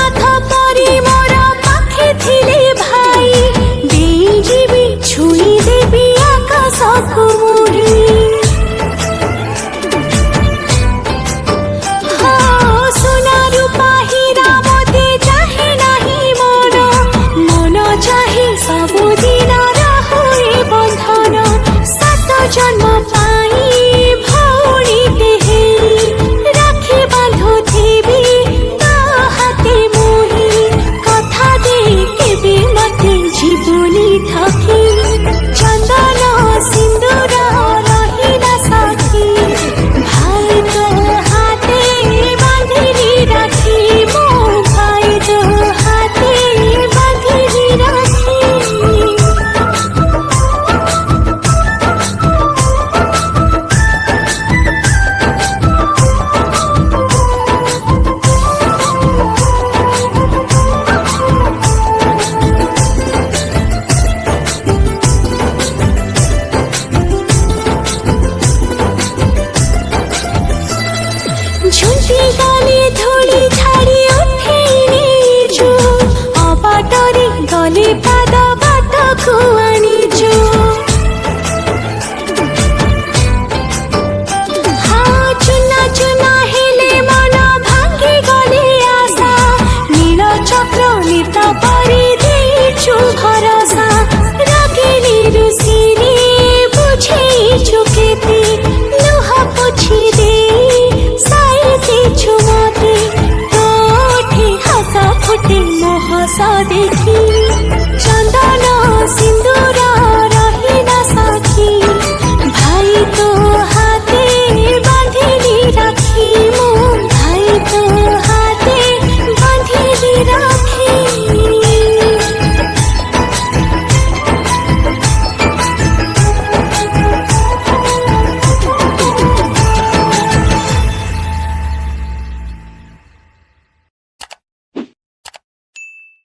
ଜଗନ୍ନାଥ ପରି ମୋର ପାଖେ ଥିଲେ ଭାଇ, ଦେଇଯିବି ଛୁଇଁ ଦେବି ଆକାଶକୁ ମୁହିଁ। ସୁନା ରୂପା ହୀରା ମୋତି ଚାହେଁ ନାହିଁ ମୋର, ମନ ଚାହେଁ ସବୁଦିନର ହୁଏ ବନ୍ଧନ। ସାତ ଜନ୍ମ ପାଇଁ ଭଉଣୀଟେ ହେଇ ରାକ୍ଷୀ ବାନ୍ଧୁଥିବି ତା ହାତେ ମୁହିଁ। କଥା ଦେଇ କେବେ ମତେ ଯିବୁନି ଠକି, ଚନ୍ଦନ ସିନ୍ଦୁର ରହିଲା ସାଥୀ। ଭାଇ ତୋ ହାତେ ବାନ୍ଧିଲି ରାକ୍ଷୀ, ମୋ ଭାଇ ତୋ ହାତେ ବାନ୍ଧିଲି ରାକ୍ଷୀ। ঝুঁটি গলে ধূলি ছাড়ি উঠেইনি যু, অবাটরে গলে পাদ বাটକୁ আনিଛୁ। চুনা চুনা হেলে মন ভাଙ୍ଗি গলে আশা, নীল চক্র নিত পরি ଦେଇଛୁ ভরসা। রাগিলি ରୁଷିଲି ବୁଝେଇଛୁ କେତେ, ଲୁହ ପୋଛି ଦେଇ ସାଇତିଛୁ ମତେ। ତୋଠି ହସ ଫୁଟେ ମୋ ହସ ଦେଖି, ଚନ୍ଦନ ସିନ୍ଦୁର ରହିଲା ସାକ୍ଷୀ। ଭାଇ ତୋ ହାତେ ବାନ୍ଧିଲି ରାକ୍ଷୀ, ମୁଁ ଭାଇ ତୋ ହାତେ ବାନ୍ଧିଲି ରାକ୍ଷୀ।